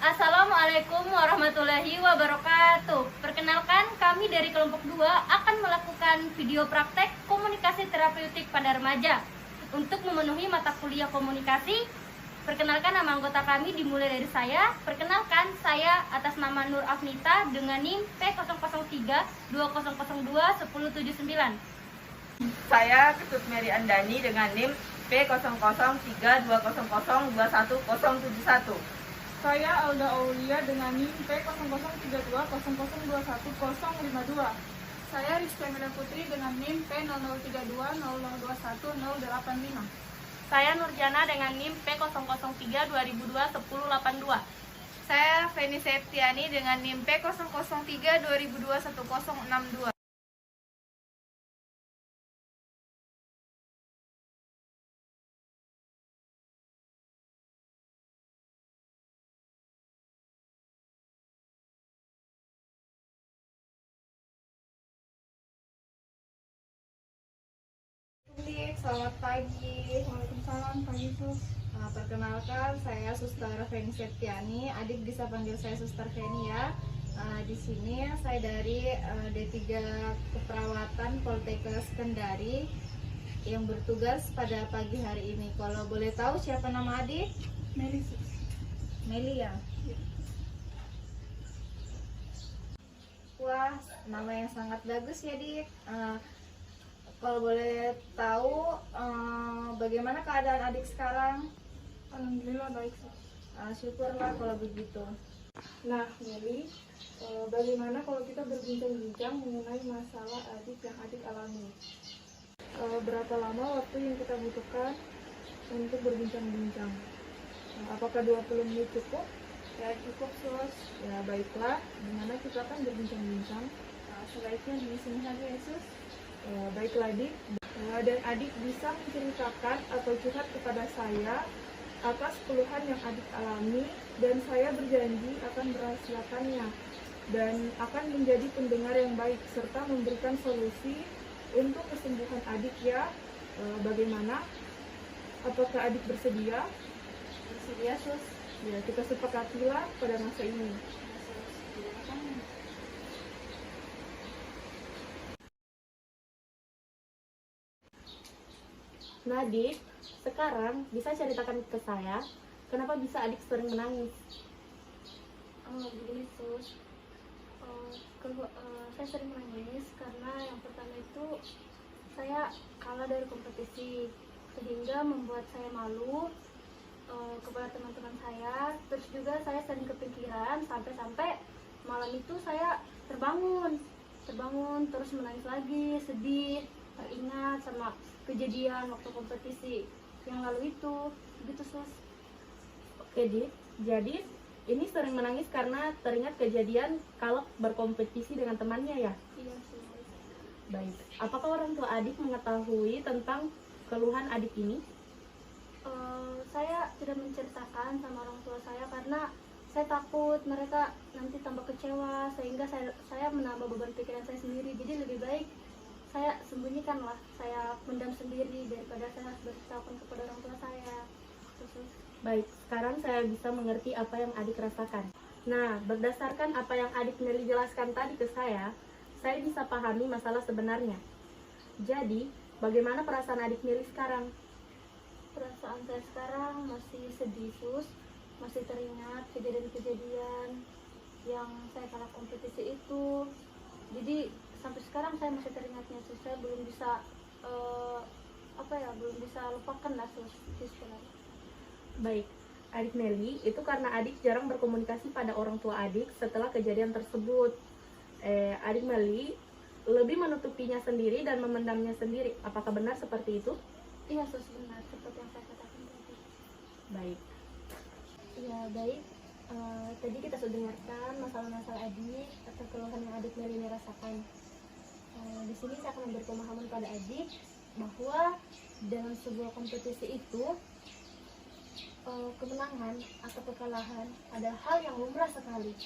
Assalamualaikum warahmatullahi wabarakatuh. Perkenalkan, kami dari kelompok 2 akan melakukan video praktek komunikasi terapeutik pada remaja. Untuk memenuhi mata kuliah komunikasi, perkenalkan nama anggota kami dimulai dari saya. Perkenalkan, saya atas nama Nur Afnita dengan NIM P00320021079. Saya Ketut Mary Andani dengan NIM P00320021071. Saya Alda Aulia dengan NIM P00320021052. Saya Rizky Amira Putri dengan NIM P00320021085. Saya Nurjana dengan NIM P00320021082. Saya Feni Septiani dengan NIM P00320021062. Selamat pagi. Waalaikumsalam, Pak Yusuf. Perkenalkan, saya Suster Feni Septiani. Adik bisa panggil saya Suster Feni ya. Di sini saya dari D3 Keperawatan Poltekkes Kendari yang bertugas pada pagi hari ini. Kalau boleh tahu siapa nama adik? Meli. Meli ya? Wah, nama yang sangat bagus ya, Dik. Kalau boleh tahu bagaimana keadaan adik sekarang? Alhamdulillah baik, Sus. Syukurlah kalau begitu. Nah, Meli, bagaimana kalau kita berbincang-bincang mengenai masalah adik yang adik alami? Berapa lama waktu yang kita butuhkan untuk berbincang-bincang? Apakah 20 menit cukup? Ya cukup, Sus. Ya, baiklah. Dimana kita akan berbincang-bincang? Sebaiknya di sini saja ya, Sus. Baiklah, Adik. Dan adik bisa menceritakan atau curhat kepada saya atas keluhan yang adik alami, dan saya berjanji akan merahasiakannya dan akan menjadi pendengar yang baik serta memberikan solusi untuk kesembuhan adik ya. Bagaimana? Apakah adik bersedia? Bersedia, Sus. Ya, kita sepakatilah pada masa ini. Nah, Dik, sekarang bisa ceritakan ke saya kenapa bisa adik sering menangis? Begini, Sus. Saya sering menangis karena yang pertama itu saya kalah dari kompetisi, sehingga membuat saya malu kepada teman-teman saya. Terus juga saya sering kepikiran sampai malam itu saya terbangun terus menangis lagi, sedih, teringat sama kejadian waktu kompetisi yang lalu itu. Begitu, Sus. Oke, Dik. Jadi, ini sering menangis karena teringat kejadian kalau berkompetisi dengan temannya ya? Iya, Sus. Baik. Apakah orang tua adik mengetahui tentang keluhan adik ini? Saya tidak menceritakan sama orang tua saya karena saya takut mereka nanti tambah kecewa, sehingga saya menambah beban pikiran saya sendiri. Jadi lebih baik saya sembunyikanlah, saya pendam sendiri daripada saya harus beritahukan kepada orang tua saya. Terus. Baik, sekarang saya bisa mengerti apa yang adik rasakan. Nah, berdasarkan apa yang adik Meli jelaskan tadi ke saya bisa pahami masalah sebenarnya. Jadi, bagaimana perasaan adik Meli sekarang? Perasaan saya sekarang masih sedih, Sus. Masih teringat kejadian-kejadian yang saya kalah kompetisi itu. Jadi sampai sekarang saya masih teringatnya, Sus. Saya belum bisa belum bisa lupakan lah, Sus. Baik, adik Meli, itu karena adik jarang berkomunikasi pada orang tua adik setelah kejadian tersebut. Adik Meli lebih menutupinya sendiri dan memendamnya sendiri. Apakah benar seperti itu? Iya, Sus, benar seperti yang saya katakan tadi. Baik. Ya, baik. Tadi kita sudah dengarkan masalah-masalah adik atau keluhan yang adik Meli rasakan. Di sini saya akan memberi pemahaman pada adik bahwa dalam sebuah kompetisi itu kemenangan atau kekalahan adalah hal yang lumrah sekali.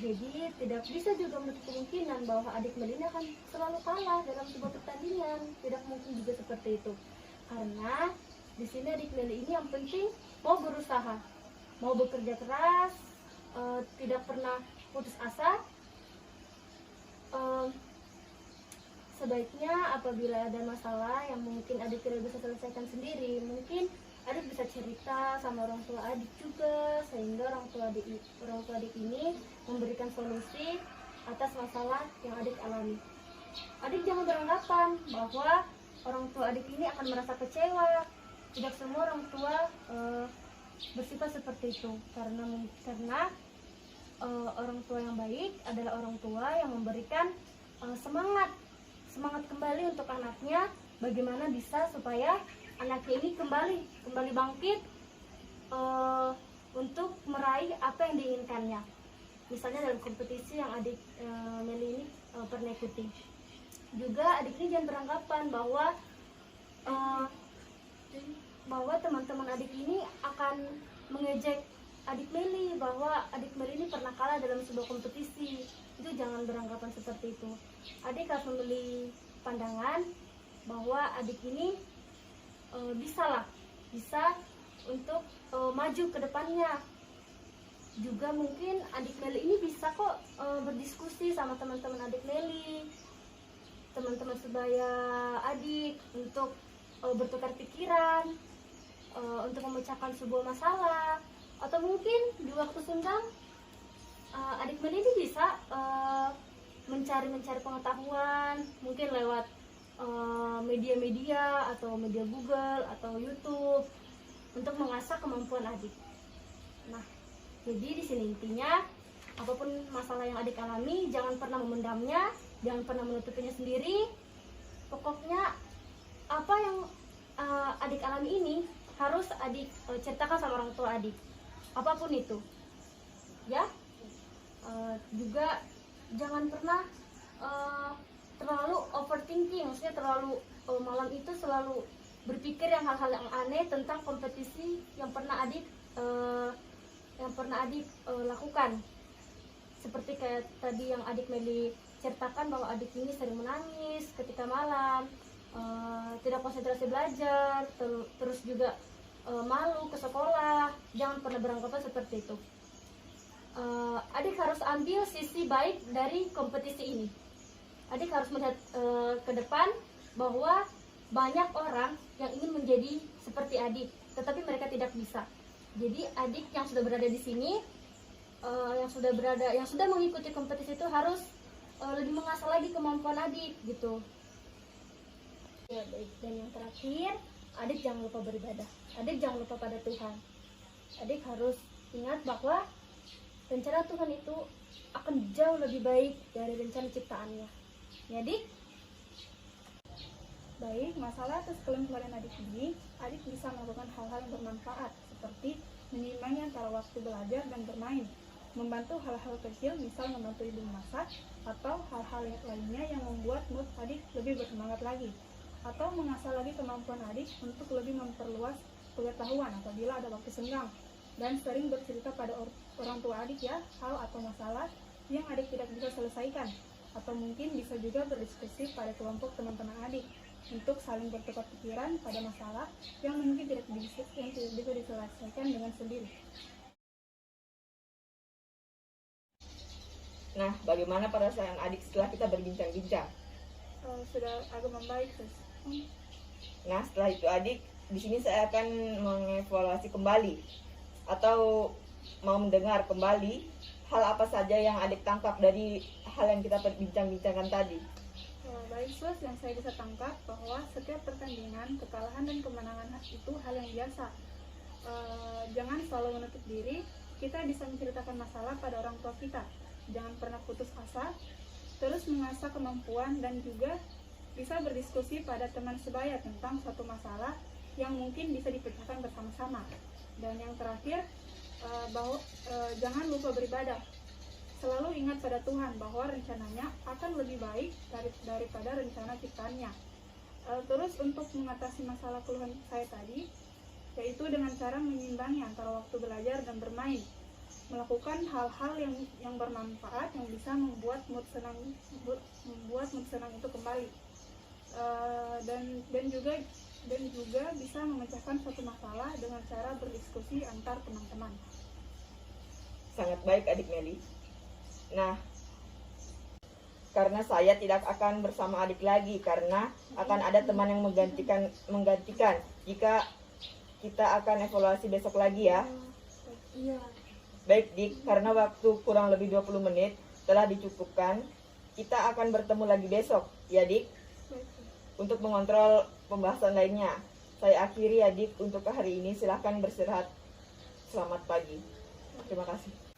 Jadi tidak bisa juga menutup kemungkinan bahwa adik Meli akan selalu kalah dalam sebuah pertandingan. Tidak mungkin juga seperti itu. Karena di sini adik Meli ini yang penting mau berusaha, mau bekerja keras, tidak pernah putus asa. Sebaiknya apabila ada masalah yang mungkin adik tidak bisa selesaikan sendiri, mungkin adik bisa cerita sama orang tua adik juga, sehingga orang tua adik ini memberikan solusi atas masalah yang adik alami. Adik jangan beranggapan bahwa orang tua adik ini akan merasa kecewa. Tidak semua orang tua bersifat seperti itu, karena orang tua yang baik adalah orang tua yang memberikan semangat kembali untuk anaknya, bagaimana bisa supaya anaknya ini kembali bangkit untuk meraih apa yang diinginkannya. Misalnya dalam kompetisi yang adik Meli ini pernah ikuti. Juga adik ini jangan beranggapan bahwa teman-teman adik ini akan mengejek adik Meli, bahwa adik Meli ini pernah kalah dalam sebuah kompetisi. Itu jangan beranggapan seperti itu. Adik harus membeli pandangan bahwa adik ini bisa untuk maju ke depannya. Juga mungkin adik Meli ini bisa kok berdiskusi sama teman-teman adik Meli, teman-teman sebaya adik, untuk bertukar pikiran, untuk memecahkan sebuah masalah. Atau mungkin di waktu senggang adik Meli ini bisa mencari pengetahuan, mungkin lewat media-media atau media Google atau YouTube, untuk mengasah kemampuan adik. Nah, jadi di sini intinya, apapun masalah yang adik alami, jangan pernah memendamnya, jangan pernah menutupinya sendiri. Pokoknya apa yang adik alami ini harus adik ceritakan sama orang tua adik, apapun itu, ya. Juga jangan pernah terlalu overthinking, maksudnya terlalu malam itu selalu berpikir hal-hal yang aneh tentang kompetisi yang pernah adik lakukan. Seperti kayak tadi yang adik Meli ceritakan, bahwa adik ini sering menangis ketika malam, tidak konsentrasi belajar, terus juga malu ke sekolah. Jangan pernah beranggapan seperti itu. Adik harus ambil sisi baik dari kompetisi ini. Adik harus melihat ke depan bahwa banyak orang yang ingin menjadi seperti adik, tetapi mereka tidak bisa. Jadi adik yang sudah berada di sini, yang sudah mengikuti kompetisi itu harus lebih mengasah lagi kemampuan adik, gitu. Ya, baik. Dan yang terakhir, adik jangan lupa beribadah. Adik jangan lupa pada Tuhan. Adik harus ingat bahwa rencana Tuhan itu akan jauh lebih baik dari rencana ciptaannya. Ya, adik? Baik, masalah atas kelemahan adik ini, adik bisa melakukan hal-hal yang bermanfaat, seperti menyeimbangkan antara waktu belajar dan bermain, membantu hal-hal kecil, misal membantu ibu memasak, atau hal-hal lainnya yang membuat mood adik lebih bersemangat lagi, atau mengasah lagi kemampuan adik untuk lebih memperluas pengetahuan apabila ada waktu senggang, dan sering bercerita pada orang tua adik ya, hal atau masalah yang adik tidak bisa selesaikan, atau mungkin bisa juga berdiskusi pada kelompok teman-teman adik untuk saling bertukar pikiran pada masalah yang mungkin tidak bisa diselesaikan dengan sendiri. Nah, bagaimana perasaan adik setelah kita berbincang-bincang? Sudah agak membaik, Sus. Nah, setelah itu adik, di sini saya akan mengevaluasi kembali atau mau mendengar kembali hal apa saja yang adik tangkap dari hal yang kita bincang-bincangkan tadi. Baik, Sus, yang saya bisa tangkap bahwa setiap pertandingan, kekalahan dan kemenangan itu hal yang biasa. Jangan selalu menutup diri. Kita bisa menceritakan masalah pada orang tua kita. Jangan pernah putus asa, terus mengasah kemampuan, dan juga bisa berdiskusi pada teman sebaya tentang suatu masalah yang mungkin bisa dipecahkan bersama-sama. Dan yang terakhir, jangan lupa beribadah. Selalu ingat pada Tuhan bahwa rencananya akan lebih baik daripada rencana ciptaannya. Terus untuk mengatasi masalah keluhan saya tadi, yaitu dengan cara menyimbangi antara waktu belajar dan bermain, melakukan hal-hal yang bermanfaat yang bisa membuat mood senang itu kembali, dan juga bisa memecahkan suatu masalah dengan cara berdiskusi antar teman-teman. Sangat baik adik Meli. Nah, karena saya tidak akan bersama adik lagi karena akan ada teman yang menggantikan jika kita akan evaluasi besok lagi ya. Iya. Baik Dik, karena waktu kurang lebih 20 menit telah dicukupkan, kita akan bertemu lagi besok ya Dik, untuk mengontrol pembahasan lainnya. Saya akhiri ya Dik untuk hari ini, silahkan beristirahat. Selamat pagi. Terima kasih.